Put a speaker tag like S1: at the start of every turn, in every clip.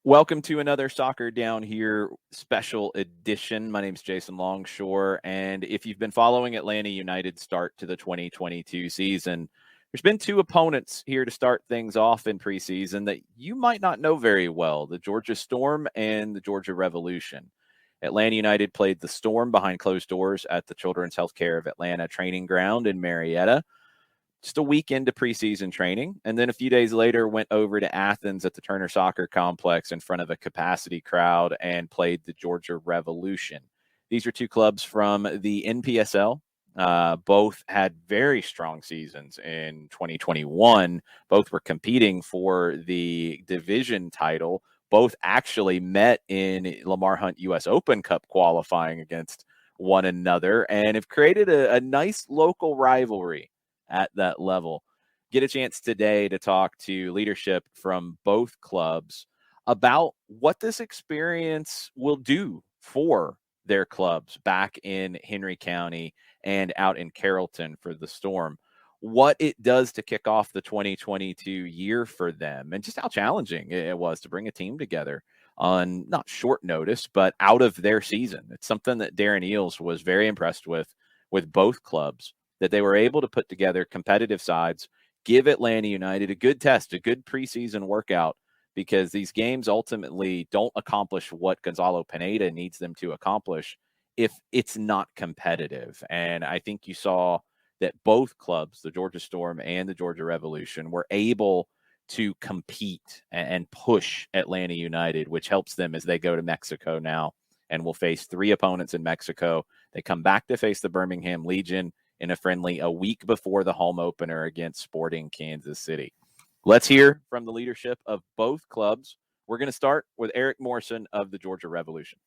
S1: Welcome to another Soccer Down Here special edition. My name is Jason Longshore, and if you've been following Atlanta United's start to the 2022 season, there's been two opponents here to start things off in preseason that you might not know very well, the Georgia Storm and the Georgia Revolution. Atlanta United played the Storm behind closed doors at the Children's Healthcare of Atlanta training ground in Marietta just a week into preseason training. And then a few days later went over to Athens at the Turner Soccer Complex in front of a capacity crowd and played the Georgia Revolution. These are two clubs from the NPSL. Both had very strong seasons in 2021. Both were competing for the division title. Both actually met in Lamar Hunt U.S. Open Cup qualifying against one another and have created a nice local rivalry at that level. Get a chance today to talk to leadership from both clubs about what this experience will do for their clubs back in Henry County and out in Carrollton for the Storm, what it does to kick off the 2022 year for them, and just how challenging it was to bring a team together on not short notice, but out of their season. It's something that Darren Eales was very impressed with both clubs, that they were able to put together competitive sides, give Atlanta United a good test, a good preseason workout, because these games ultimately don't accomplish what Gonzalo Pineda needs them to accomplish if it's not competitive. And I think you saw that both clubs, the Georgia Storm and the Georgia Revolution, were able to compete and push Atlanta United, which helps them as they go to Mexico now and will face three opponents in Mexico. They come back to face the Birmingham Legion in a friendly a week before the home opener against Sporting Kansas City. Let's hear from the leadership of both clubs. We're going to start with Eric Morrison of the Georgia Revolution.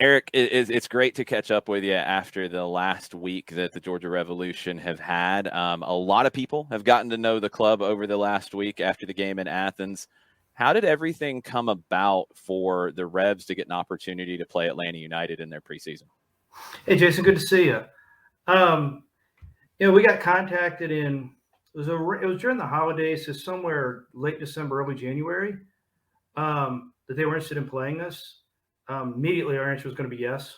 S1: Eric, it's great to catch up with you after the last week that the Georgia Revolution have had. A lot of people have gotten to know the club over the last week after the game in Athens. How did everything come about for the Revs to get an opportunity to play Atlanta United in their preseason?
S2: Hey, Jason, good to see you. We got contacted it was during the holidays, so somewhere late December, early January, that they were interested in playing us. Immediately, our answer was going to be yes.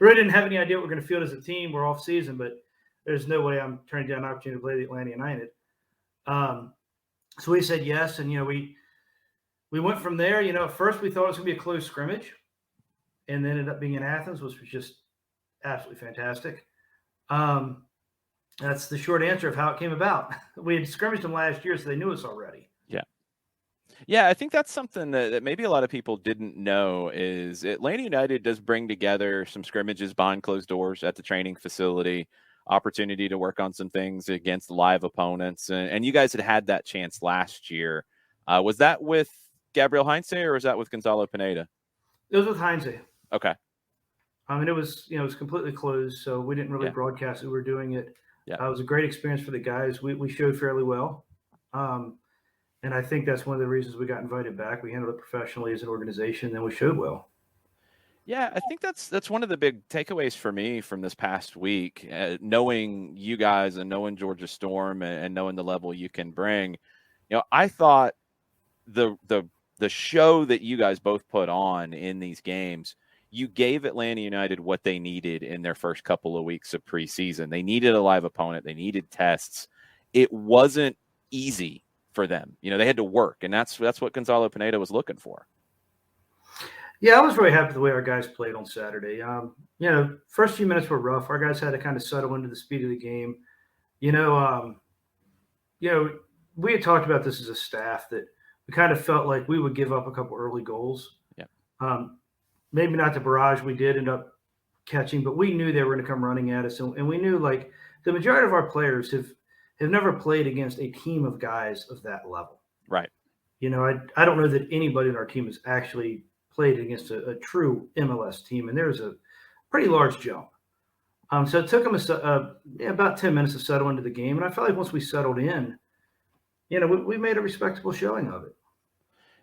S2: Really didn't have any idea what we're going to field as a team. We're off season, but there's no way I'm turning down an opportunity to play the Atlanta United. So we said yes, and we went from there. At first we thought it was going to be a close scrimmage, and then ended up being in Athens, which was just absolutely fantastic. That's the short answer of how it came about. We had scrimmaged them last year, so they knew us already.
S1: Yeah, I think that's something that maybe a lot of people didn't know is Atlanta United does bring together some scrimmages behind closed doors at the training facility, opportunity to work on some things against live opponents. And you guys had that chance last year. Was that with Gabriel Heinze or was that with Gonzalo Pineda?
S2: It was with Heinze.
S1: Okay.
S2: It was completely closed, so we didn't really broadcast it. We were doing it.
S1: Yeah.
S2: It was a great experience for the guys. We showed fairly well. And I think that's one of the reasons we got invited back. We handled it professionally as an organization, and then we showed well.
S1: Yeah, I think that's one of the big takeaways for me from this past week, knowing you guys and knowing Georgia Storm and knowing the level you can bring. I thought the show that you guys both put on in these games, you gave Atlanta United what they needed in their first couple of weeks of preseason. They needed a live opponent. They needed tests. It wasn't easy for them. They had to work, and that's what Gonzalo Pineda was looking for.
S2: Yeah, I was really happy with the way our guys played on Saturday. First few minutes were rough. Our guys had to kind of settle into the speed of the game. We had talked about this as a staff that we kind of felt like we would give up a couple early goals.
S1: Yeah.
S2: Maybe not the barrage we did end up catching, but we knew they were going to come running at us, and we knew like the majority of our players have never played against a team of guys of that level.
S1: Right.
S2: I don't know that anybody in our team has actually played against a true MLS team, and there's a pretty large jump. So it took them about 10 minutes to settle into the game, and I felt like once we settled in, we made a respectable showing of it.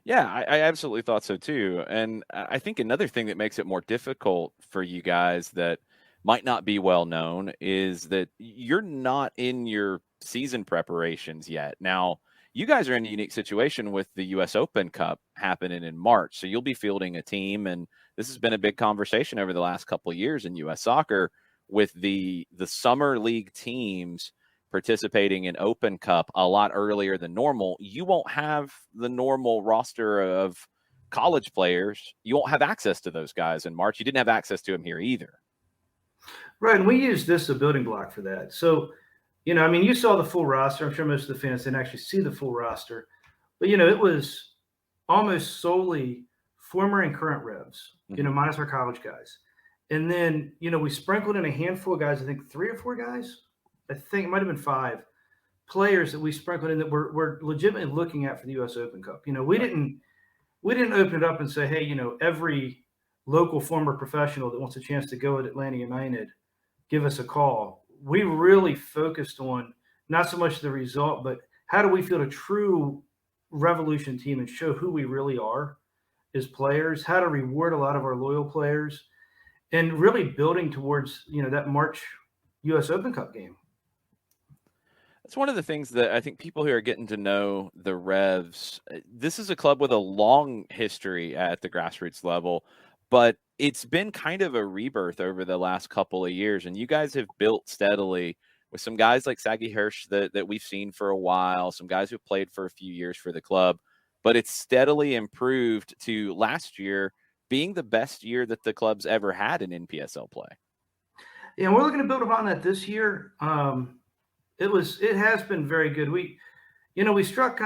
S1: Yeah, I absolutely thought so too. And I think another thing that makes it more difficult for you guys that might not be well known is that you're not in your season preparations yet. Now, you guys are in a unique situation with the U.S. Open Cup happening in March, so you'll be fielding a team, and this has been a big conversation over the last couple of years in U.S. soccer with the summer league teams participating in Open Cup a lot earlier than normal. You won't have the normal roster of college players. You won't have access to those guys in March. You didn't have access to them here either.
S2: Right, and we use this as a building block for that. So, I mean, you saw the full roster. I'm sure most of the fans didn't actually see the full roster. But, it was almost solely former and current Revs, minus our college guys. And then, we sprinkled in a handful of guys, I think 3 or 4 guys. I think it might have been 5 players that we sprinkled in that we're legitimately looking at for the U.S. Open Cup. We didn't open it up and say, hey, every local former professional that wants a chance to go at Atlanta United, give us a call. We really focused on not so much the result, but how do we field a true Revolution team and show who we really are as players, how to reward a lot of our loyal players, and really building towards, that March U.S. Open Cup game.
S1: That's one of the things that I think people who are getting to know the Revs, this is a club with a long history at the grassroots level, but it's been kind of a rebirth over the last couple of years. And you guys have built steadily with some guys like Saggy Hirsch that we've seen for a while, some guys who've played for a few years for the club, but it's steadily improved to last year being the best year that the club's ever had in NPSL play.
S2: Yeah, and we're looking to build upon that this year. It has been very good. We stuck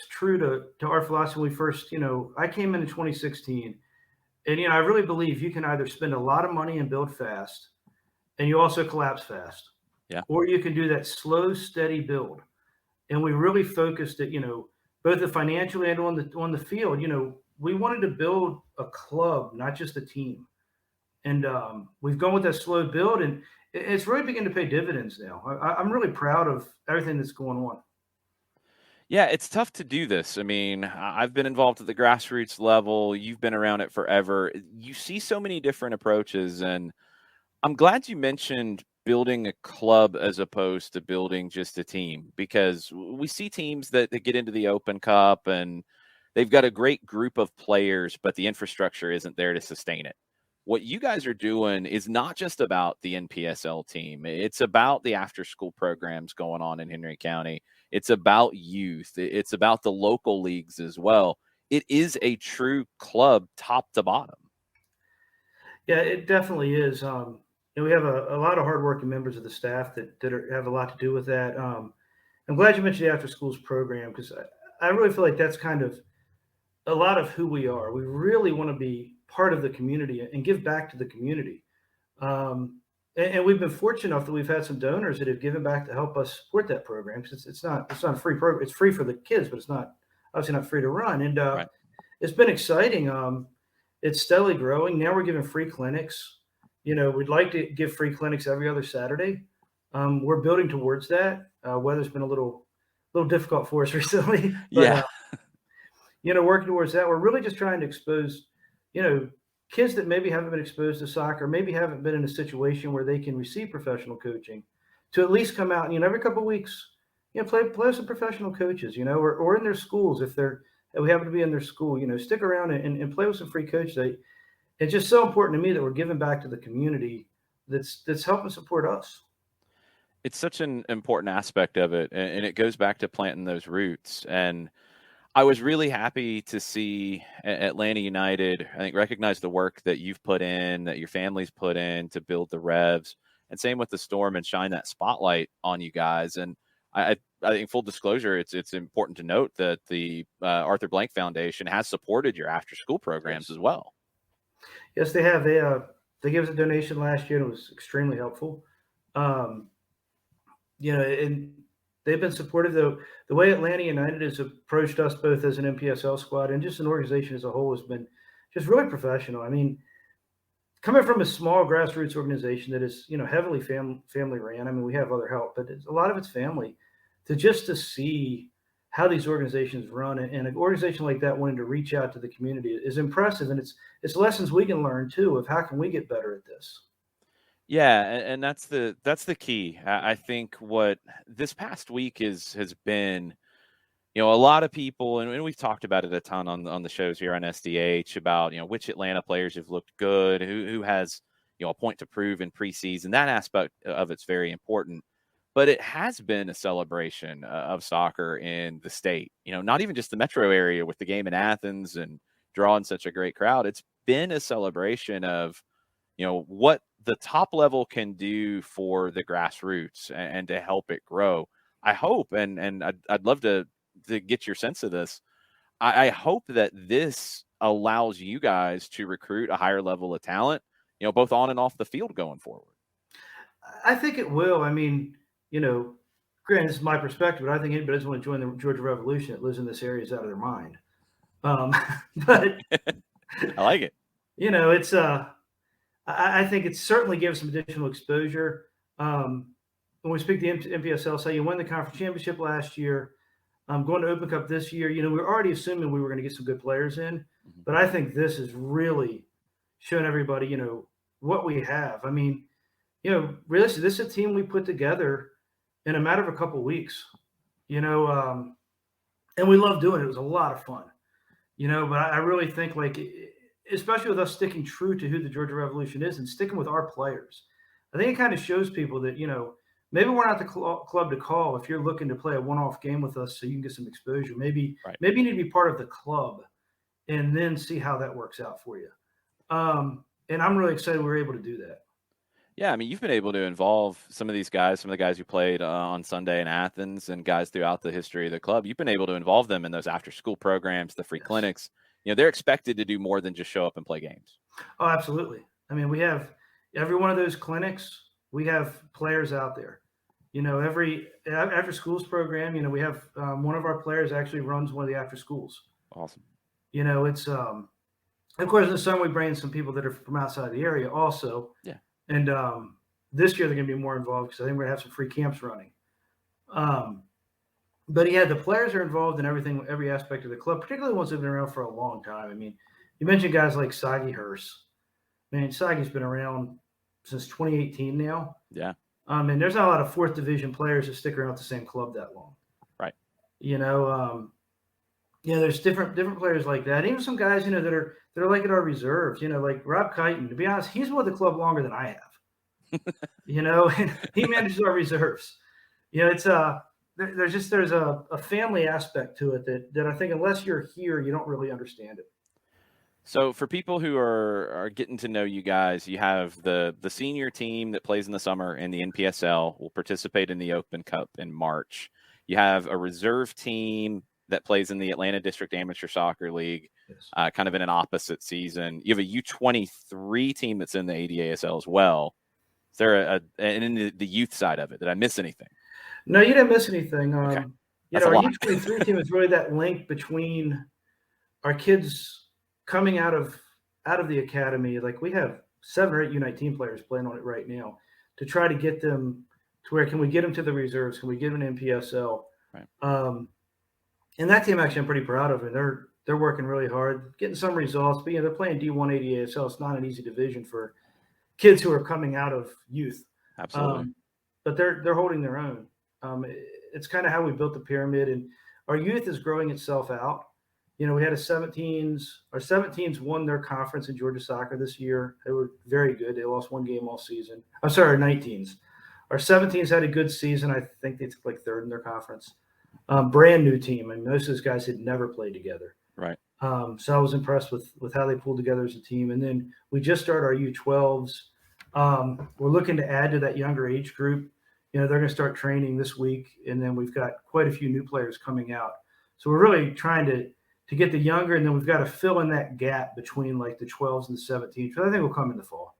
S2: true to our philosophy when we first, I came in 2016, and I really believe you can either spend a lot of money and build fast, and you also collapse fast.
S1: Yeah.
S2: Or you can do that slow, steady build. And we really focused it, both the financial and on the field. We wanted to build a club, not just a team. And we've gone with that slow build, and it's really beginning to pay dividends now. I'm really proud of everything that's going on.
S1: Yeah, it's tough to do this. I mean, I've been involved at the grassroots level. You've been around it forever. You see so many different approaches, and I'm glad you mentioned building a club as opposed to building just a team, because we see teams that get into the Open Cup and they've got a great group of players, but the infrastructure isn't there to sustain it. What you guys are doing is not just about the NPSL team. It's about the after-school programs going on in Henry County. It's about youth. It's about the local leagues as well. It is a true club top to bottom.
S2: Yeah, it definitely is. We have a lot of hardworking members of the staff that have a lot to do with that. I'm glad you mentioned the after schools program, because I really feel like that's kind of a lot of who we are. We really want to be part of the community and give back to the community. And we've been fortunate enough that we've had some donors that have given back to help us support that program. It's not a free program. It's free for the kids, but it's obviously not free to run. And
S1: Right.
S2: It's been exciting. It's steadily growing. Now we're giving free clinics. We'd like to give free clinics every other Saturday. We're building towards that. Weather's been a little difficult for us recently. But,
S1: Yeah.
S2: Working towards that. We're really just trying to expose, kids that maybe haven't been exposed to soccer, maybe haven't been in a situation where they can receive professional coaching, to at least come out and, every couple of weeks, play with some professional coaches, or in their schools if we happen to be in their school, stick around and play with some free coaches. It's just so important to me that we're giving back to the community that's helping support us.
S1: It's such an important aspect of it, and it goes back to planting those roots. And I was really happy to see Atlanta United, I think, recognize the work that you've put in, that your family's put in to build the Revs, and same with the Storm, and shine that spotlight on you guys. And I think, full disclosure, it's important to note that the Arthur Blank Foundation has supported your after-school programs as well.
S2: Yes, they have. They gave us a donation last year, and it was extremely helpful. And they've been supportive. The way Atlanta United has approached us both as an NPSL squad and just an organization as a whole has been just really professional. I mean, coming from a small grassroots organization that is, heavily family ran. I mean, we have other help, but a lot of it's family. To see how these organizations run, and an organization like that wanting to reach out to the community is impressive. And it's lessons we can learn too of how can we get better at this.
S1: Yeah, and that's the key. I think what this past week has been, a lot of people, and we've talked about it a ton on the shows here on SDH about, which Atlanta players have looked good, who has, a point to prove in preseason. That aspect of it's very important. But it has been a celebration of soccer in the state, not even just the metro area with the game in Athens and drawing such a great crowd. It's been a celebration of, what the top level can do for the grassroots and to help it grow. I hope, and I'd love to get your sense of this. I hope that this allows you guys to recruit a higher level of talent, both on and off the field going forward.
S2: I think it will. I mean, granted, this is my perspective, but I think anybody doesn't want to join the Georgia Revolution that lives in this area is out of their mind. But
S1: I like it.
S2: It's I think it certainly gives some additional exposure. When we speak to NPSL, say you won the conference championship last year, going to Open Cup this year. We're already assuming we were going to get some good players in, but I think this is really showing everybody, what we have. I mean, realistically, this is a team we put together in a matter of a couple of weeks, and we love doing it. It was a lot of fun, but I really think, like, especially with us sticking true to who the Georgia Revolution is and sticking with our players, I think it kind of shows people that, maybe we're not the club to call if you're looking to play a one-off game with us so you can get some exposure. Maybe you need to be part of the club and then see how that works out for you. And I'm really excited we were able to do that.
S1: Yeah, I mean, you've been able to involve some of these guys, some of the guys who played on Sunday in Athens and guys throughout the history of the club. You've been able to involve them in those after-school programs, the free clinics. They're expected to do more than just show up and play games.
S2: Oh, absolutely. I mean, we have every one of those clinics, we have players out there. Every after schools program, we have one of our players actually runs one of the after schools.
S1: Awesome.
S2: It's of course in the summer we bring in some people that are from outside the area also.
S1: Yeah.
S2: And this year they're going to be more involved because I think we're going to have some free camps running. But yeah, the players are involved in everything, every aspect of the club, particularly ones that have been around for a long time. I mean, you mentioned guys like Sagi Hurst. Man, Sagi's been around since 2018 now.
S1: Yeah.
S2: And there's not a lot of fourth division players that stick around with the same club that long.
S1: Right.
S2: There's different players like that. Even some guys, that are like at our reserves, like Rob Kighton. To be honest, he's with the club longer than I have. And he manages our reserves. It's there's a family aspect to it that I think unless you're here, you don't really understand it.
S1: So for people who are getting to know you guys, you have the senior team that plays in the summer in the NPSL will participate in the Open Cup in March. You have a reserve team that plays in the Atlanta District Amateur Soccer League,
S2: Yes.
S1: Kind of in an opposite season. You have a U23 team that's in the ADASL as well. Is there and in the youth side of it, did I miss anything?
S2: No, you didn't miss anything.
S1: Okay.
S2: Our U23 team is really that link between our kids coming out of the academy. Like we have 7 or 8 U19 players playing on it right now to try to get them to where can we get them to the reserves? Can we get them an NPSL?
S1: Right.
S2: And that team actually I'm pretty proud of it. They're working really hard, getting some results. But they're playing D1 ADASL. It's not an easy division for kids who are coming out of youth.
S1: Absolutely.
S2: But they're holding their own. It's kind of how we built the pyramid, and our youth is growing itself out. We had our 17s won their conference in Georgia soccer this year. They were very good. They lost one game all season. I'm sorry, our 19s. Our 17s had a good season. I think they took like 3rd in their conference. Brand new team. And most of those guys had never played together.
S1: Right.
S2: So I was impressed with how they pulled together as a team. And then we just started our U12s. We're looking to add to that younger age group. They're going to start training this week. And then we've got quite a few new players coming out. So we're really trying to get the younger, and then we've got to fill in that gap between like the 12s and the 17s. So I think we'll come in the fall.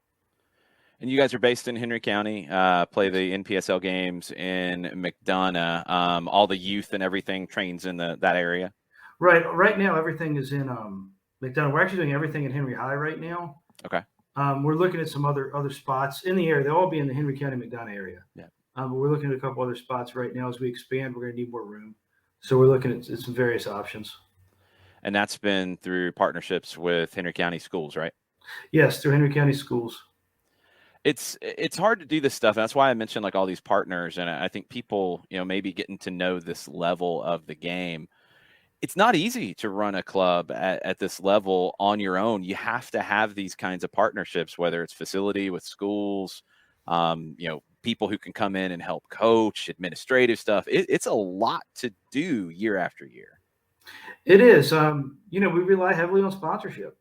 S1: And you guys are based in Henry County, play the NPSL games in McDonough. All the youth and everything trains in that area.
S2: Right. Right now, everything is in McDonough. We're actually doing everything in Henry High right now.
S1: Okay.
S2: We're looking at some other spots in the area. They'll all be in the Henry County McDonough area.
S1: Yeah.
S2: But we're looking at a couple other spots right now. As we expand, we're going to need more room. So we're looking at some various options.
S1: And that's been through partnerships with Henry County schools, right?
S2: Yes, through Henry County schools.
S1: It's hard to do this stuff. That's why I mentioned like all these partners, and I think people, maybe getting to know this level of the game. It's not easy to run a club at this level on your own. You have to have these kinds of partnerships, whether it's facility with schools, people who can come in and help coach, administrative stuff. It's a lot to do year after year.
S2: It is. We rely heavily on sponsorship.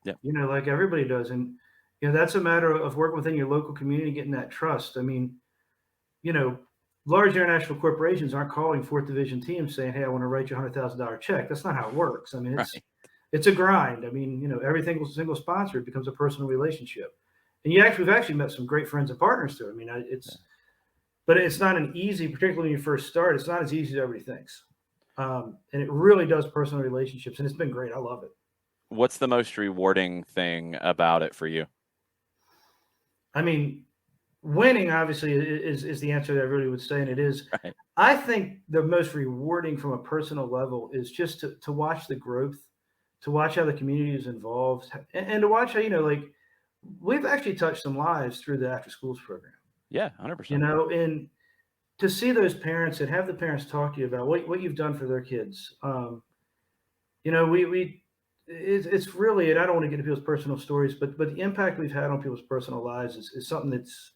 S1: Yeah.
S2: Like everybody does. And, that's a matter of working within your local community, getting that trust. I mean, large international corporations aren't calling fourth division teams saying, "Hey, I want to write you $100,000 check." That's not how it works. I mean, it's a grind. I mean, every single sponsor becomes a personal relationship. And we've actually met some great friends and partners too. I mean, but it's not an easy, particularly when you first start, it's not as easy as everybody thinks. And it really does personal relationships, and it's been great. I love it.
S1: What's the most rewarding thing about it for you?
S2: I mean, winning obviously is the answer that everybody would say, and it is.
S1: Right.
S2: I think the most rewarding from a personal level is just to watch the growth, to watch how the community is involved, and to watch how, we've actually touched some lives through the after schools program.
S1: Yeah, 100%.
S2: And to see those parents and have the parents talk to you about what you've done for their kids. It's really, and I don't want to get into people's personal stories, but the impact we've had on people's personal lives is something that's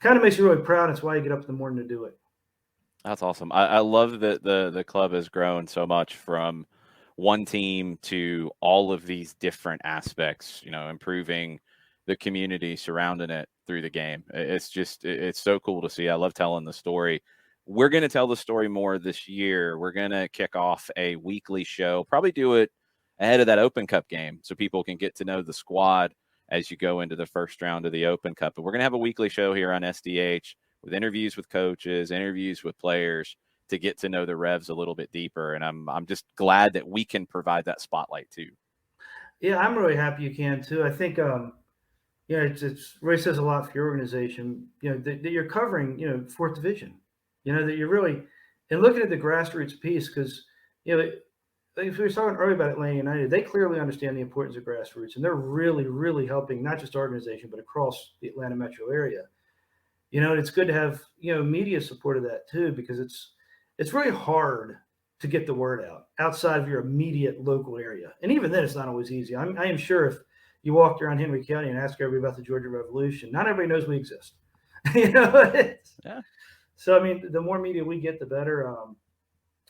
S2: kind of makes you really proud. It's why you get up in the morning to do it.
S1: That's awesome. I love that the club has grown so much from one team to all of these different aspects, improving the community surrounding it through the game. It's so cool to see. I love telling the story. We're going to tell the story more this year. We're going to kick off a weekly show, probably do it ahead of that Open Cup game so people can get to know the squad as you go into the first round of the Open Cup. But we're going to have a weekly show here on SDH with interviews with coaches, interviews with players to get to know the Revs a little bit deeper. And I'm just glad that we can provide that spotlight too.
S2: Yeah, I'm really happy you can too. I think, it's really says a lot for your organization, that you're covering, fourth division, that you're really, and looking at the grassroots piece, because, if we were talking earlier about Atlanta United, they clearly understand the importance of grassroots, and they're really, really helping not just our organization, but across the Atlanta metro area. And it's good to have, media support of that too, because it's really hard to get the word out outside of your immediate local area. And even then, it's not always easy. I am sure if you walked around Henry County and asked everybody about the Georgia Revolution, not everybody knows we exist.
S1: Yeah.
S2: So, I mean, the more media we get, the better.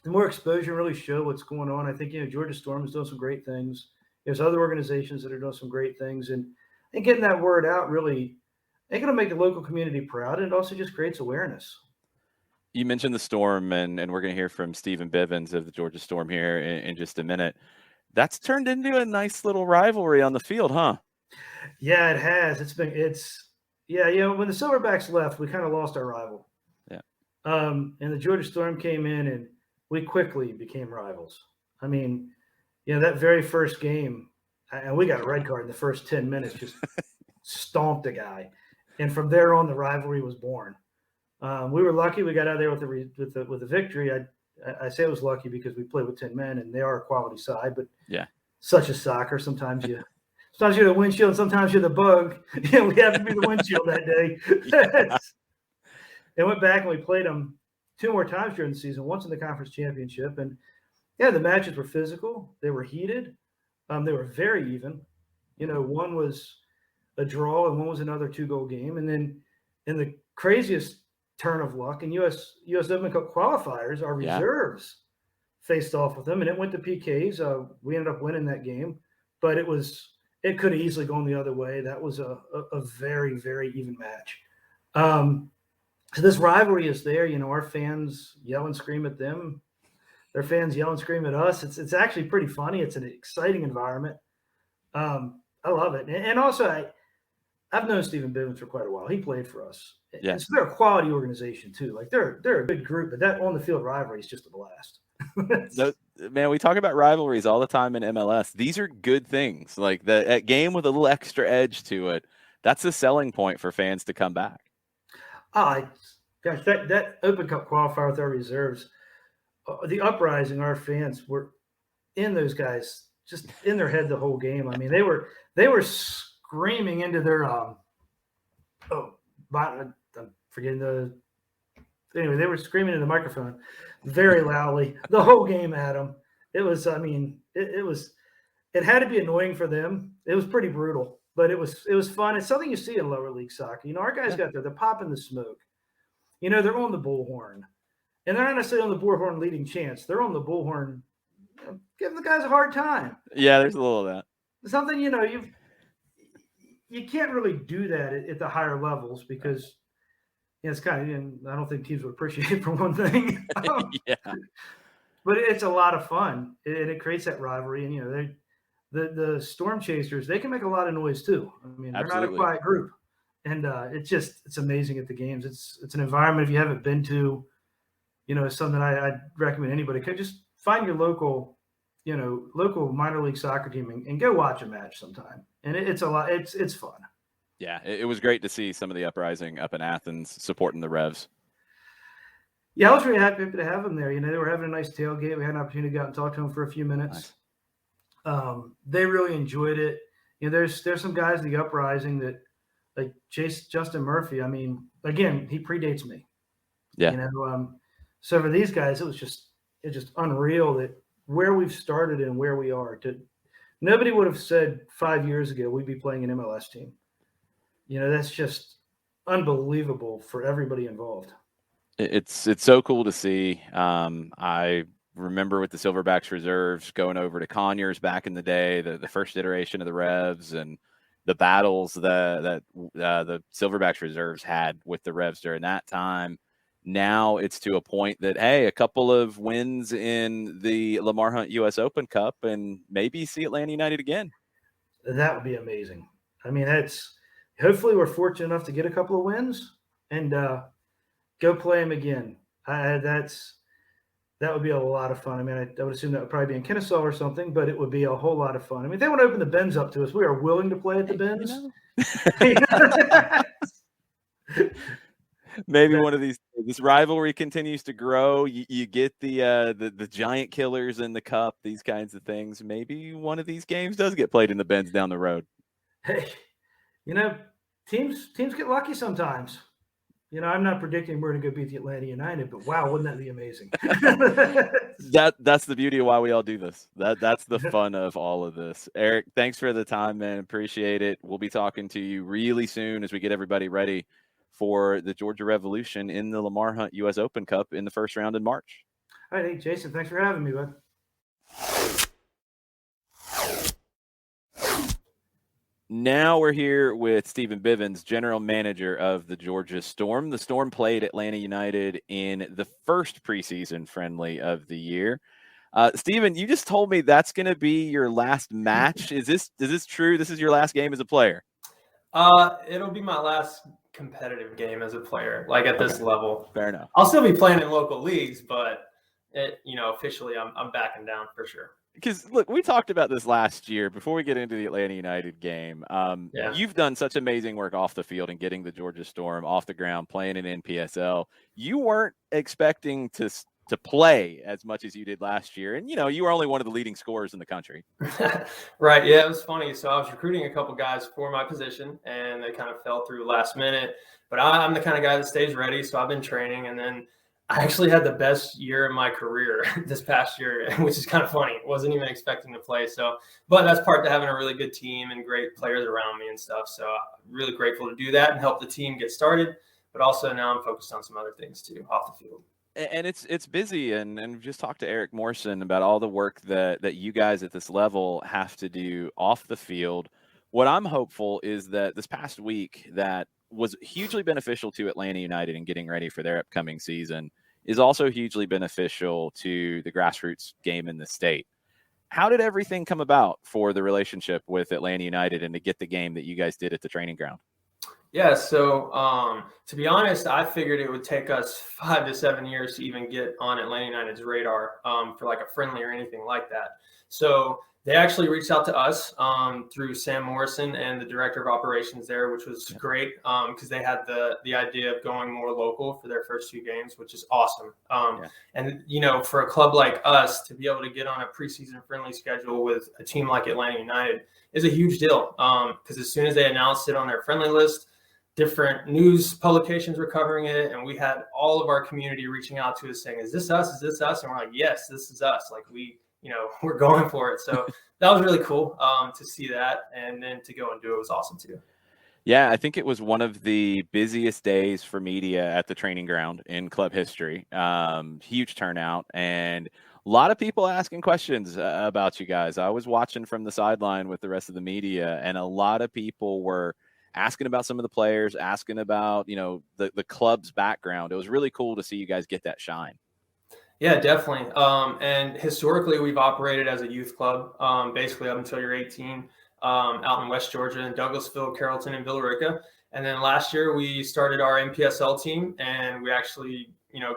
S2: The more exposure really show what's going on. I think, Georgia Storm is doing some great things. There's other organizations that are doing some great things. And getting that word out really, they're going to make the local community proud. And it also just creates awareness.
S1: You mentioned the Storm, and we're going to hear from Stephen Bivens of the Georgia Storm here in just a minute. That's turned into a nice little rivalry on the field, huh?
S2: Yeah, it has. When the Silverbacks left, we kind of lost our rival.
S1: Yeah.
S2: And the Georgia Storm came in, and we quickly became rivals. I mean, that very first game, and we got a red card in the first 10 minutes, just stomped a guy. And from there on, the rivalry was born. We were lucky we got out of there with the victory. I say it was lucky because we played with 10 men, and they are a quality side. But
S1: yeah,
S2: such as soccer, sometimes you're the windshield, and sometimes you're the bug. We have to be the windshield that day. They went back and we played them 2 more times during the season, once in the conference championship. And yeah, the matches were physical. They were heated. They were very even. One was a draw and one was another 2-goal game. And then in the craziest turn of luck in US Open Cup qualifiers, our reserves faced off with them, and it went to PKs. We ended up winning that game, but it could have easily gone the other way. That was a very, very even match. So this rivalry is there. Our fans yell and scream at them. Their fans yell and scream at us. It's actually pretty funny. It's an exciting environment. I love it. And also, I've known Stephen Bivens for quite a while. He played for us.
S1: Yeah.
S2: And so they're a quality organization too. Like they're a good group, but that on the field rivalry is just a blast.
S1: Man, we talk about rivalries all the time in MLS. These are good things. Like that game with a little extra edge to it. That's a selling point for fans to come back.
S2: Gosh, that Open Cup qualifier with our reserves, the uprising, our fans were in those guys, just in their head the whole game. I mean, they were screaming into their I'm forgetting anyway, they were screaming in the microphone very loudly the whole game at them. It was, I mean, it had to be annoying for them. It was pretty brutal, but it was fun. It's something you see in lower league soccer. Our guys got there, they're popping the smoke. They're on the bullhorn. And they're not necessarily on the bullhorn leading chants. They're on the bullhorn, giving the guys a hard time.
S1: Yeah, there's a little of that.
S2: Something, you can't really do that at the higher levels because it's kind of, I don't think teams would appreciate it for one thing.
S1: Yeah.
S2: But it's a lot of fun, and it creates that rivalry. And, the Storm Chasers, they can make a lot of noise too. I mean, they're not a quiet group. And it's amazing at the games. It's an environment, if you haven't been to, it's something I'd recommend anybody could just find your local minor league soccer team and go watch a match sometime. And it's a lot. It's fun.
S1: Yeah, it was great to see some of the uprising up in Athens supporting the Revs.
S2: Yeah, I was really happy to have them there. They were having a nice tailgate. We had an opportunity to go out and talk to them for a few minutes. Nice. They really enjoyed it. There's some guys in the uprising that, like Justin Murphy. I mean, again, he predates me.
S1: Yeah.
S2: So for these guys, it's just unreal that where we've started and where we are. Nobody would have said 5 years ago we'd be playing an MLS team. That's just unbelievable for everybody involved.
S1: It's so cool to see. I remember with the Silverbacks reserves going over to Conyers back in the day, the first iteration of the Revs and the battles that the Silverbacks reserves had with the Revs during that time. Now it's to a point that, hey, a couple of wins in the Lamar Hunt U.S. Open Cup and maybe see Atlanta United again.
S2: That would be amazing. I mean, hopefully we're fortunate enough to get a couple of wins and go play them again. That would be a lot of fun. I mean, I would assume that would probably be in Kennesaw or something, but it would be a whole lot of fun. I mean, if they want to open the Bens up to us, we are willing to play at the Bens.
S1: Maybe one of these, this rivalry continues to grow. You get the giant killers in the cup, these kinds of things. Maybe one of these games does get played in the Bens down the road.
S2: Hey, teams get lucky sometimes. I'm not predicting we're going to go beat the Atlanta United, but wow, wouldn't that be amazing?
S1: That's the beauty of why we all do this. That's the fun of all of this. Eric, thanks for the time, man. Appreciate it. We'll be talking to you really soon as we get everybody ready for the Georgia Revolution in the Lamar Hunt U.S. Open Cup in the first round in March.
S2: All right, hey, Jason, thanks for having me, bud.
S1: Now we're here with Stephen Bivens, general manager of the Georgia Storm. The Storm played Atlanta United in the first preseason friendly of the year. Stephen, you just told me that's going to be your last match. Is this true? This is your last game as a player?
S3: It'll be my last competitive game as a player, like at this level.
S1: Fair enough.
S3: I'll still be playing in local leagues, but officially I'm backing down for sure.
S1: Because look, we talked about this last year before we get into the Atlanta United game. You've done such amazing work off the field and getting the Georgia Storm off the ground, playing in NPSL. You weren't expecting to play as much as you did last year, and you were only one of the leading scorers in the country.
S3: Right? Yeah, it was funny. So I was recruiting a couple guys for my position, and they kind of fell through last minute. But I'm the kind of guy that stays ready, so I've been training, and then I actually had the best year of my career this past year, which is kind of funny. Wasn't even expecting to play. But that's part to having a really good team and great players around me and stuff. So I'm really grateful to do that and help the team get started. But also now I'm focused on some other things too off the field.
S1: And it's busy, and we've just talked to Eric Morrison about all the work that you guys at this level have to do off the field. What I'm hopeful is that this past week that was hugely beneficial to Atlanta United in getting ready for their upcoming season is also hugely beneficial to the grassroots game in the state. How did everything come about for the relationship with Atlanta United and to get the game that you guys did at the training ground?
S3: Yeah, so to be honest, I figured it would take us 5 to 7 years to even get on Atlanta United's radar for like a friendly or anything like that. So they actually reached out to us through Sam Morrison and the director of operations there, which was great because they had the idea of going more local for their first 2 games, which is awesome. And, for a club like us to be able to get on a preseason friendly schedule with a team like Atlanta United is a huge deal because as soon as they announced it on their friendly list, different news publications were covering it, and we had all of our community reaching out to us saying, "Is this us? Is this us?" And we're like, "Yes, this is us." Like we're going for it. So that was really cool to see that, and then to go and do it was awesome too.
S1: Yeah, I think it was one of the busiest days for media at the training ground in club history. Huge turnout and a lot of people asking questions about you guys. I was watching from the sideline with the rest of the media, and a lot of people were asking about some of the players, asking about, the club's background. It was really cool to see you guys get that shine.
S3: Yeah, definitely. And historically, we've operated as a youth club, basically up until you're 18. Out in West Georgia, in Douglasville, Carrollton, and Villarica. And then last year we started our NPSL team, and we actually,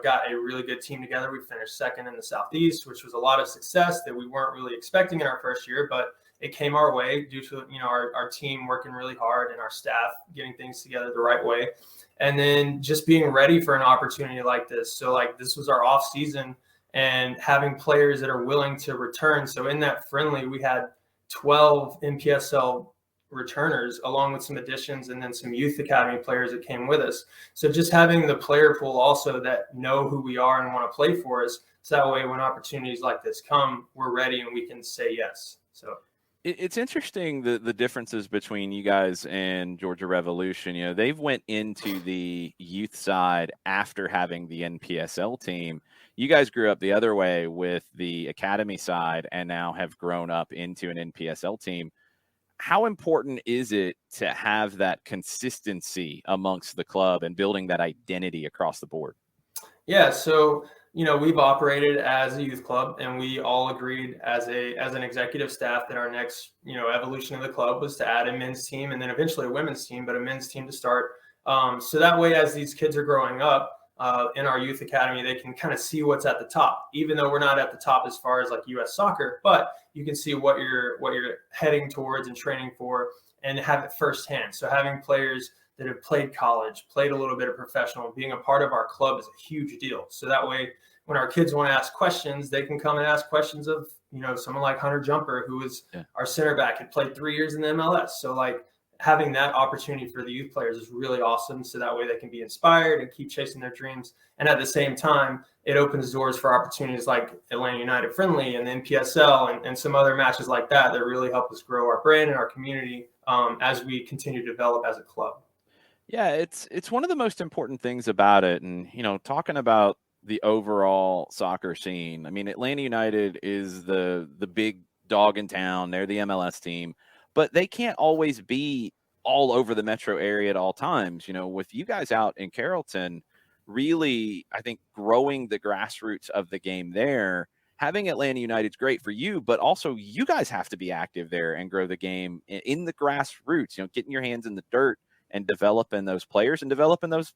S3: got a really good team together. We finished second in the Southeast, which was a lot of success that we weren't really expecting in our first year, but it came our way due to, our team working really hard and our staff getting things together the right way. And then just being ready for an opportunity like this. So this was our off season and having players that are willing to return. So in that friendly, we had 12 NPSL returners along with some additions and then some youth academy players that came with us. So just having the player pool also that know who we are and want to play for us. So that way when opportunities like this come, we're ready and we can say yes. So
S1: it's interesting the differences between you guys and Georgia Revolution. They've went into the youth side after having the NPSL team. You guys grew up the other way with the academy side and now have grown up into an NPSL team. How important is it to have that consistency amongst the club and building that identity across the board?
S3: Yeah, so we've operated as a youth club, and we all agreed as an executive staff that our next evolution of the club was to add a men's team and then eventually a women's team, but a men's team to start. So that way, as these kids are growing up in our youth academy, they can kind of see what's at the top, even though we're not at the top as far as like U.S. soccer, but you can see what you're heading towards and training for, and have it firsthand. So having players that have played college, played a little bit of professional, being a part of our club is a huge deal. So that way, when our kids want to ask questions, they can come and ask questions of, someone like Hunter Jumper, who was our center back, had played 3 years in the MLS. So having that opportunity for the youth players is really awesome. So that way they can be inspired and keep chasing their dreams. And at the same time, it opens doors for opportunities like Atlanta United Friendly and the NPSL and some other matches like that really help us grow our brand and our community as we continue to develop as a club.
S1: Yeah, it's one of the most important things about it. And, talking about the overall soccer scene, I mean, Atlanta United is the big dog in town. They're the MLS team, but they can't always be all over the metro area at all times. With you guys out in Carrollton, really, I think growing the grassroots of the game there, having Atlanta United's great for you, but also you guys have to be active there and grow the game in the grassroots, getting your hands in the dirt and developing those players and developing those,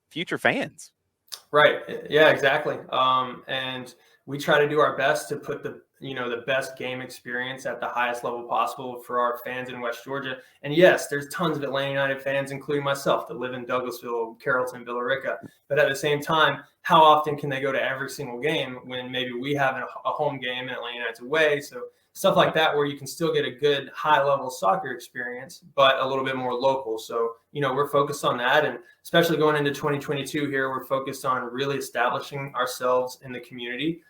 S1: future fans.
S3: Right. Yeah, exactly. And we try to do our best to put the best game experience at the highest level possible for our fans in West Georgia. And yes, there's tons of Atlanta United fans, including myself, that live in Douglasville, Carrollton, Villarica. But at the same time, how often can they go to every single game when maybe we have a home game and Atlanta United's away? So stuff like that, where you can still get a good high level soccer experience, but a little bit more local. So, we're focused on that. And especially going into 2022 here, we're focused on really establishing ourselves in the community.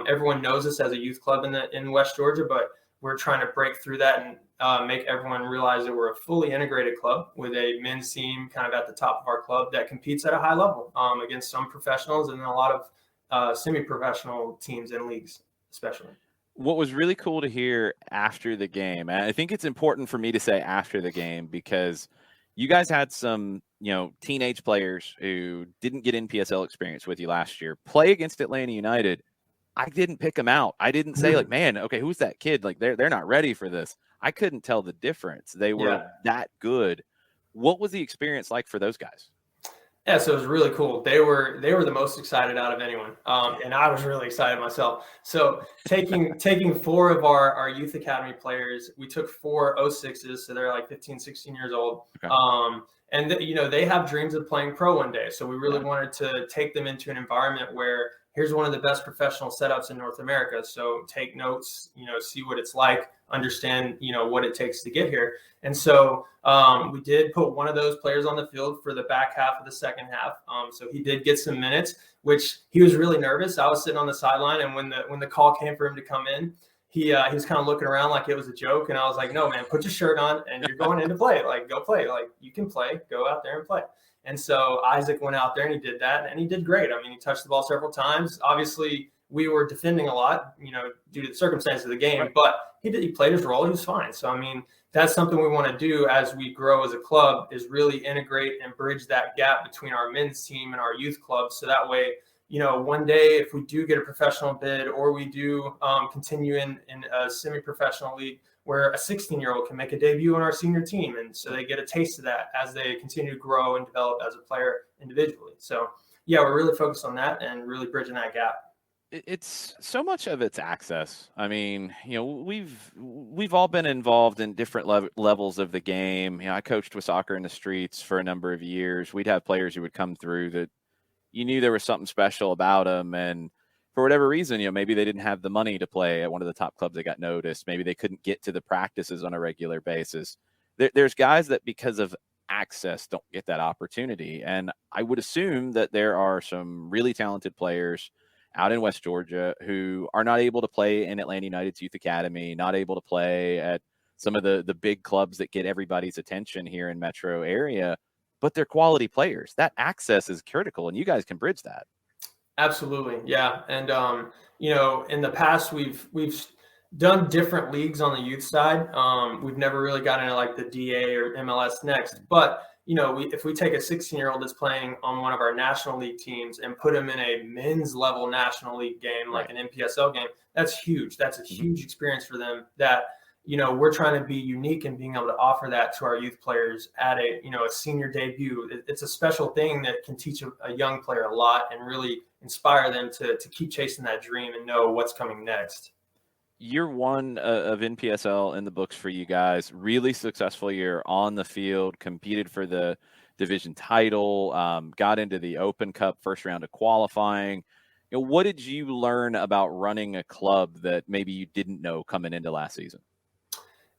S3: Everyone knows us as a youth club in West Georgia, but we're trying to break through that and make everyone realize that we're a fully integrated club with a men's team kind of at the top of our club that competes at a high level against some professionals and then a lot of semi-professional teams and leagues, especially.
S1: What was really cool to hear after the game, and I think it's important for me to say after the game, because you guys had some, teenage players who didn't get NPSL experience with you last year play against Atlanta United. I didn't pick them out. I didn't say man, okay, who's that kid? They're not ready for this. I couldn't tell the difference. They were that good. What was the experience like for those guys?
S3: Yeah, so it was really cool. They were the most excited out of anyone, and I was really excited myself. So taking 4 of our youth academy players, we took 4 06s, so they're like 15, 16 years old. Okay. And they have dreams of playing pro one day. So we really wanted to take them into an environment where here's one of the best professional setups in North America. So take notes, see what it's like, understand, what it takes to get here. And so we did put one of those players on the field for the back half of the second half. So he did get some minutes, which he was really nervous. I was sitting on the sideline, and when the call came for him to come in, he was kind of looking around like it was a joke. And I was like, no, man, put your shirt on and you're going in to play. Like, go play. Like, you can play. Go out there and play. And so Isaac went out there and he did that, and he did great. I mean, he touched the ball several times. Obviously, we were defending a lot, due to the circumstances of the game,
S1: right.
S3: But he played his role. He was fine. So, I mean, that's something we want to do as we grow as a club, is really integrate and bridge that gap between our men's team and our youth club. So that way, one day if we do get a professional bid, or we do continue in a semi-professional league where a 16-year-old can make a debut on our senior team. And so they get a taste of that as they continue to grow and develop as a player individually. So, yeah, we're really focused on that and really bridging that gap.
S1: It's so much of it's access. I mean, we've all been involved in different levels of the game. I coached with soccer in the streets for a number of years. We'd have players who would come through that you knew there was something special about them, and for whatever reason, maybe they didn't have the money to play at one of the top clubs that got noticed. Maybe they couldn't get to the practices on a regular basis. There's guys that, because of access, don't get that opportunity. And I would assume that there are some really talented players out in West Georgia who are not able to play in Atlanta United's Youth Academy, not able to play at some of the big clubs that get everybody's attention here in metro area, but they're quality players. That access is critical, and you guys can bridge that.
S3: Absolutely. Yeah. And, in the past, we've done different leagues on the youth side. We've never really gotten into like the DA or MLS Next, but if we take a 16-year-old that's playing on one of our National League teams and put him in a men's level National League game, like an NPSL game, that's huge. That's a huge experience for them that, we're trying to be unique in being able to offer that to our youth players at a senior debut. It's a special thing that can teach a young player a lot and really inspire them to keep chasing that dream and know what's coming next.
S1: Year one of NPSL in the books for you guys. Really successful year on the field, competed for the division title, got into the Open Cup first round of qualifying. What did you learn about running a club that maybe you didn't know coming into last season?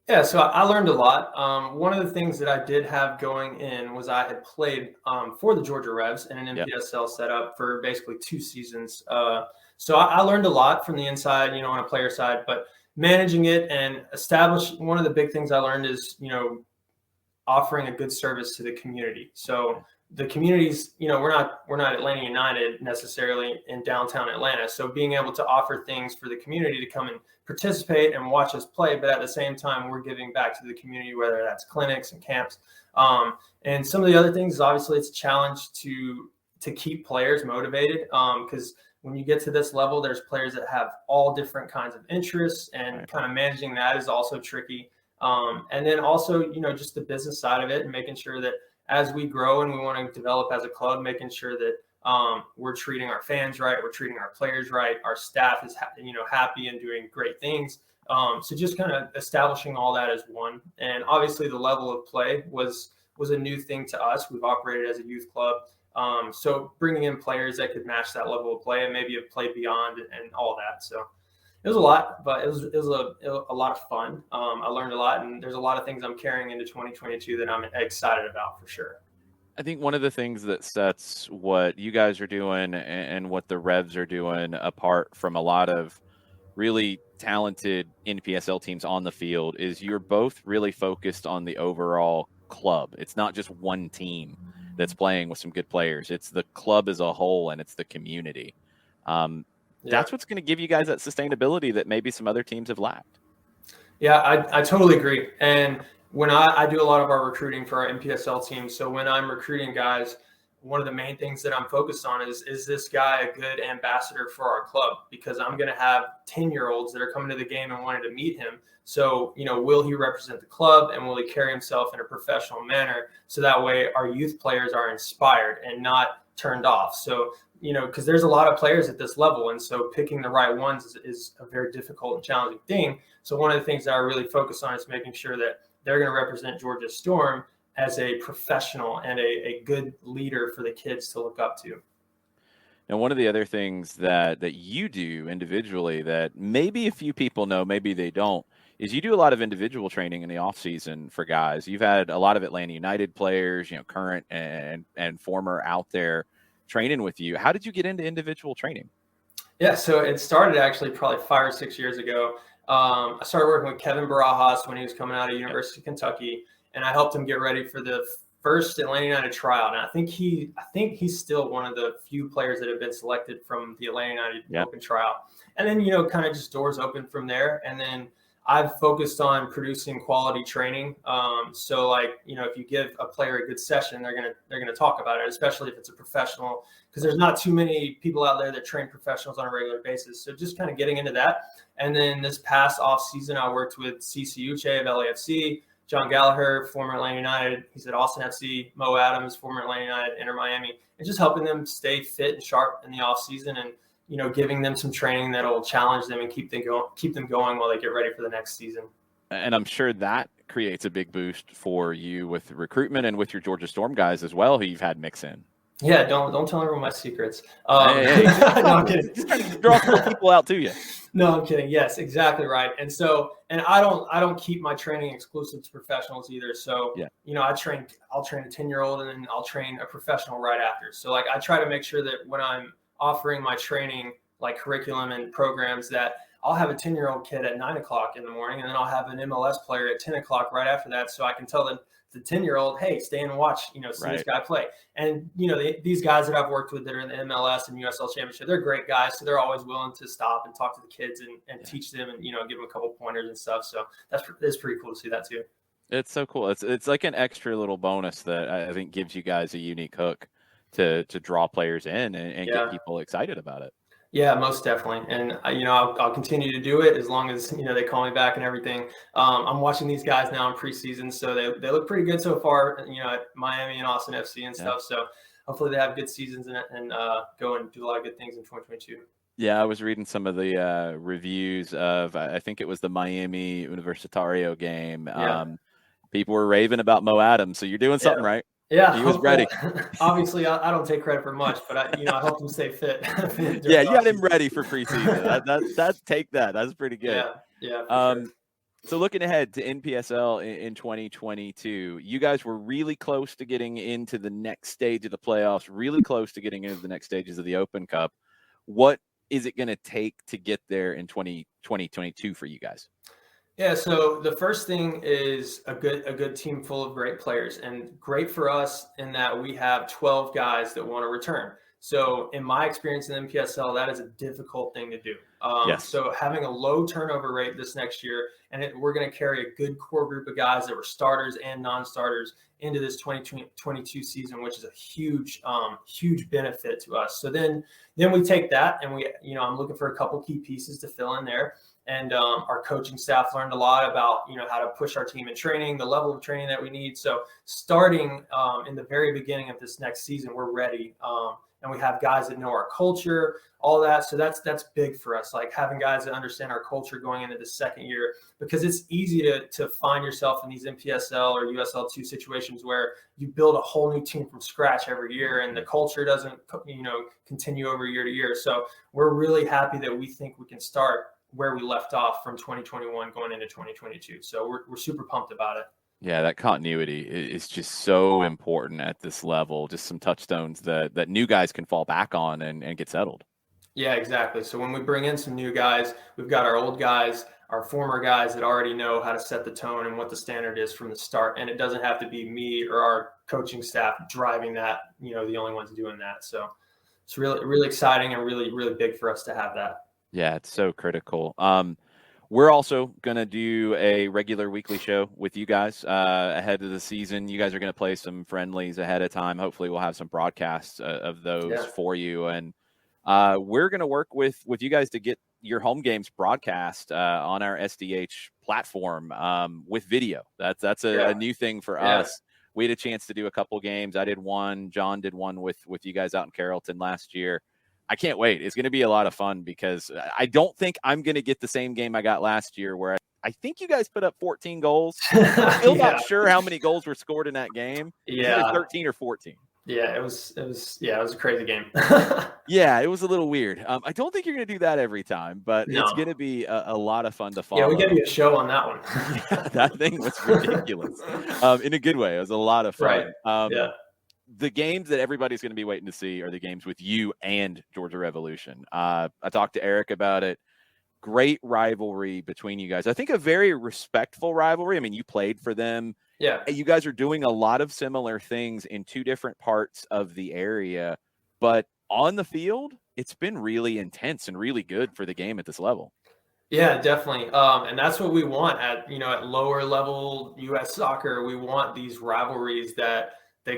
S3: Yeah, so I learned a lot. One of the things that I did have going in was I had played for the Georgia Revs in an NPSL setup for basically 2 seasons. So I learned a lot from the inside, on a player side, but managing it and one of the big things I learned is, offering a good service to the community. So the communities, we're not Atlanta United necessarily in downtown Atlanta. So being able to offer things for the community to come and participate and watch us play, but at the same time, we're giving back to the community, whether that's clinics and camps. And some of the other things is obviously it's a challenge to keep players motivated because when you get to this level, there's players that have all different kinds of interests, and kind of managing that is also tricky. And then also, just the business side of it and making sure that as we grow and we want to develop as a club, making sure that we're treating our fans right, we're treating our players right, our staff is happy and doing great things. So just kind of establishing all that as one. And obviously the level of play was a new thing to us. We've operated as a youth club. So bringing in players that could match that level of play and maybe have played beyond and all that. So it was a lot, but it was a lot of fun. I learned a lot, and there's a lot of things I'm carrying into 2022 that I'm excited about for sure.
S1: I think one of the things that sets what you guys are doing and what the Revs are doing apart from a lot of really talented NPSL teams on the field is you're both really focused on the overall club. It's not just one team that's playing with some good players. It's the club as a whole, and it's the community. That's what's going to give you guys that sustainability that maybe some other teams have lacked. Yeah,
S3: I totally agree. And when I do a lot of our recruiting for our NPSL team, so when I'm recruiting guys, one of the main things that I'm focused on is this guy a good ambassador for our club? Because I'm going to have 10-year-olds that are coming to the game and wanting to meet him. So, will he represent the club, and will he carry himself in a professional manner? So that way our youth players are inspired and not turned off. So, because there's a lot of players at this level. And so picking the right ones is a very difficult and challenging thing. So one of the things that I really focus on is making sure that they're going to represent Georgia Storm as a professional and a good leader for the kids to look up to.
S1: And one of the other things that you do individually that maybe a few people know, maybe they don't, is you do a lot of individual training in the off season for guys. You've had a lot of Atlanta United players, current and former out there training with you. How did you get into individual training?
S3: Yeah, so it started actually probably 5 or 6 years ago. I started working with Kevin Barajas when he was coming out of University of Kentucky, and I helped him get ready for the first Atlanta United tryout. And I think he's still one of the few players that have been selected from the Atlanta United Open tryout. And then, kind of just doors open from there. And then I've focused on producing quality training. So if you give a player a good session, they're gonna talk about it, especially if it's a professional, because there's not too many people out there that train professionals on a regular basis. So just kind of getting into that. And then this past off season, I worked with CC Uche of LAFC, John Gallagher, former Atlanta United. He's at Austin FC. Mo Adams, former Atlanta United, Inter Miami, and just helping them stay fit and sharp in the off season, and giving them some training that'll challenge them and keep them going while they get ready for the next season.
S1: And I'm sure that creates a big boost for you with recruitment and with your Georgia Storm guys as well, who you've had mix in.
S3: Yeah, don't tell everyone my secrets.
S1: No, I'm kidding. Just trying to draw some people out to you.
S3: No, I'm kidding. Yes, exactly right. And I don't keep my training exclusive to professionals either. So I'll train a 10-year-old and then I'll train a professional right after. So I try to make sure that when I'm offering my training, like curriculum and programs, that I'll have a 10-year-old kid at 9:00 in the morning, and then I'll have an MLS player at 10:00 right after that. So I can tell the 10-year-old, hey, stay and watch, see this guy play. And, these guys that I've worked with that are in the MLS and USL Championship, they're great guys. So they're always willing to stop and talk to the kids and teach them and, give them a couple pointers and stuff. So that's pretty cool to see that too.
S1: It's so cool. It's like an extra little bonus that I think gives you guys a unique hook to draw players in and get people excited about it.
S3: Yeah, most definitely. And, I'll continue to do it as long as, they call me back and everything. I'm watching these guys now in preseason, so they look pretty good so far, at Miami and Austin FC and stuff. So hopefully they have good seasons and go and do a lot of good things in 2022.
S1: Yeah, I was reading some of the reviews of, I think it was the Miami Universitario game. People were raving about Mo Adams. So you're doing something right.
S3: Yeah,
S1: he was ready.
S3: Obviously, I don't take credit for much, but I helped him stay fit.
S1: Yeah, you got him ready for preseason. That's take that. That's pretty good.
S3: Yeah. Sure.
S1: So looking ahead to NPSL in 2022, you guys were really close to getting into the next stage of the playoffs, really close to getting into the next stages of the Open Cup. What is it going to take to get there in 2022 for you guys?
S3: Yeah, so the first thing is a good team full of great players, and great for us in that we have 12 guys that want to return. So in my experience in NPSL, that is a difficult thing to do. So having a low turnover rate this next year, and we're going to carry a good core group of guys that were starters and non-starters into this 2022 season, which is a huge benefit to us. So then we take that, and I'm looking for a couple key pieces to fill in there. And our coaching staff learned a lot about, how to push our team in training, the level of training that we need. So starting in the very beginning of this next season, we're ready. And we have guys that know our culture, all that. So that's big for us, like having guys that understand our culture going into the second year, because it's easy to find yourself in these NPSL or USL2 situations where you build a whole new team from scratch every year and the culture doesn't, continue over year to year. So we're really happy that we think we can start where we left off from 2021 going into 2022. So we're super pumped about it.
S1: Yeah, that continuity is just so important at this level. Just some touchstones that new guys can fall back on and get settled.
S3: Yeah, exactly. So when we bring in some new guys, we've got our old guys, our former guys that already know how to set the tone and what the standard is from the start. And it doesn't have to be me or our coaching staff driving that, the only ones doing that. So it's really, really exciting and really, really big for us to have that.
S1: Yeah, it's so critical. We're also going to do a regular weekly show with you guys ahead of the season. You guys are going to play some friendlies ahead of time. Hopefully we'll have some broadcasts of those for you. And we're going to work with you guys to get your home games broadcast on our SDH platform with video. That's a new thing for us. We had a chance to do a couple games. I did one. John did one with you guys out in Carrollton last year. I can't wait. It's going to be a lot of fun because I don't think I'm going to get the same game I got last year where I think you guys put up 14 goals. I'm still not sure how many goals were scored in that game.
S3: Yeah.
S1: 13 or 14.
S3: Yeah, it was a crazy game.
S1: Yeah, it was a little weird. I don't think you're going to do that every time, but it's
S3: No.
S1: going to be a lot of fun to follow.
S3: Yeah, we gave you a show on that one.
S1: Yeah, that thing was ridiculous. In a good way. It was a lot of fun.
S3: Right. Yeah.
S1: The games that everybody's going to be waiting to see are the games with you and Georgia Revolution. I talked to Eric about it. Great rivalry between you guys. I think a very respectful rivalry. I mean, you played for them.
S3: Yeah.
S1: You guys are doing a lot of similar things in two different parts of the area, but on the field, it's been really intense and really good for the game at this level.
S3: Yeah, definitely. And that's what we want at lower level U.S. soccer. We want these rivalries that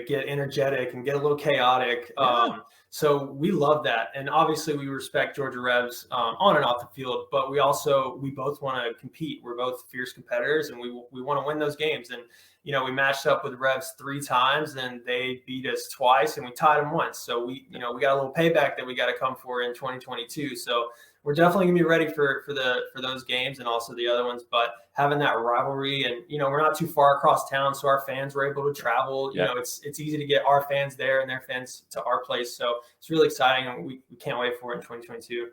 S3: get energetic and get a little chaotic.
S1: Yeah.
S3: So we love that. And obviously we respect Georgia Revs on and off the field, but we both want to compete. We're both fierce competitors and we want to win those games. And, we matched up with Revs 3 times and they beat us twice and we tied them once. So we got a little payback that we got to come for in 2022. So we're definitely gonna be ready for those games and also the other ones. But having that rivalry, and we're not too far across town, so our fans were able to travel.
S1: Yeah.
S3: It's easy to get our fans there and their fans to our place. So it's really exciting, and we can't wait for it in 2022.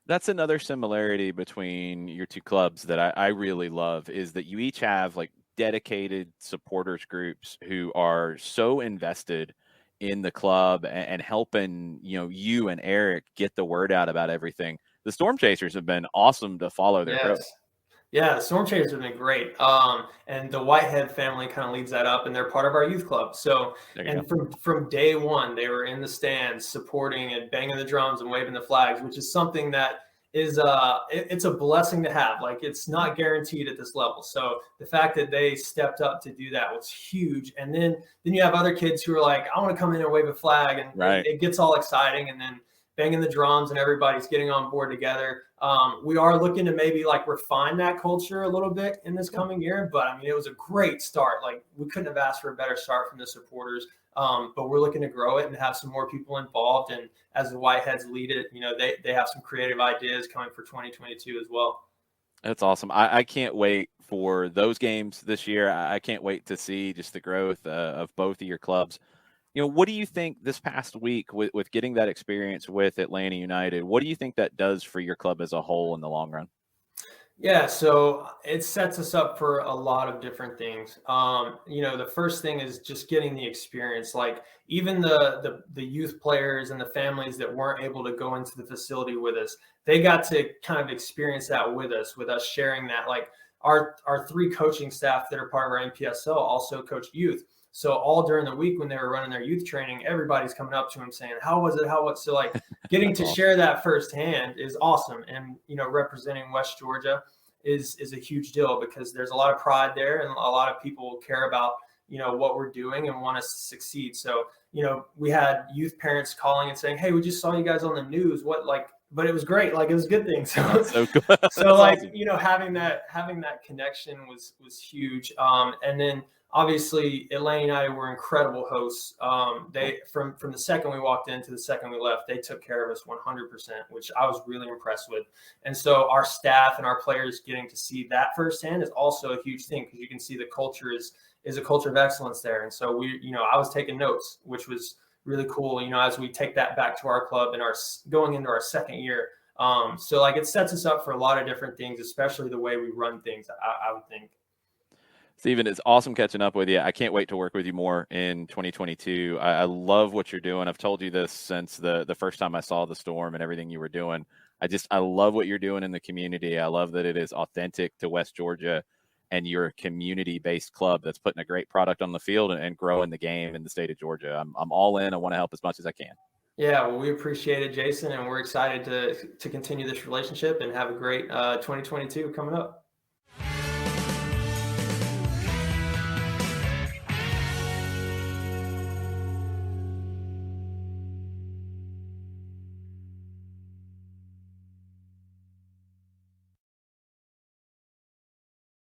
S1: That's another similarity between your two clubs that I really love is that you each have like dedicated supporters groups who are so invested in the club and helping, you and Eric get the word out about everything. The Storm Chasers have been awesome to follow their growth.
S3: Yeah, the Storm Chasers have been great. And the Whitehead family kind of leads that up, and they're part of our youth club. So, and from day one, they were in the stands supporting and banging the drums and waving the flags, which is something that is it's a blessing to have. Like, it's not guaranteed at this level. So the fact that they stepped up to do that was huge. And then you have other kids who are like, I want to come in and wave a flag, and it gets all exciting, and then banging the drums and everybody's getting on board together. We are looking to maybe like refine that culture a little bit in this coming year, but I mean, it was a great start. Like, we couldn't have asked for a better start from the supporters. But we're looking to grow it and have some more people involved. And as the Whiteheads lead it, they have some creative ideas coming for 2022 as well.
S1: That's awesome. I can't wait for those games this year. I can't wait to see just the growth of both of your clubs. What do you think this past week with getting that experience with Atlanta United, what do you think that does for your club as a whole in the long run?
S3: Yeah, so it sets us up for a lot of different things. The first thing is just getting the experience. Like, even the youth players and the families that weren't able to go into the facility with us, they got to kind of experience that with us sharing that. Like, our 3 coaching staff that are part of our NPSL also coach youth. So all during the week when they were running their youth training, everybody's coming up to them saying, how was it? So like, getting to share that firsthand is awesome. And, representing West Georgia is a huge deal because there's a lot of pride there and a lot of people care about, what we're doing and want us to succeed. So, we had youth parents calling and saying, hey, we just saw you guys on the news. But it was great. Like, it was a good thing. So,
S1: so cool.
S3: So like, awesome. having that connection was huge. And then obviously Atlanta United were incredible hosts. They, from the second we walked in to the second we left, they took care of us 100%, which I was really impressed with. And so our staff and our players getting to see that firsthand is also a huge thing, because you can see the culture is a culture of excellence there. And so I was taking notes, which was really cool, as we take that back to our club and going into our second year. So like, it sets us up for a lot of different things, especially the way we run things, I would think.
S1: Stephen, it's awesome catching up with you. I can't wait to work with you more in 2022. I love what you're doing. I've told you this since the first time I saw the Storm and everything you were doing. I love what you're doing in the community. I love that it is authentic to West Georgia, and you're a community-based club that's putting a great product on the field and growing the game in the state of Georgia. I'm all in. I want to help as much as I can.
S3: Yeah, well, we appreciate it, Jason, and we're excited to continue this relationship and have a great 2022 coming up.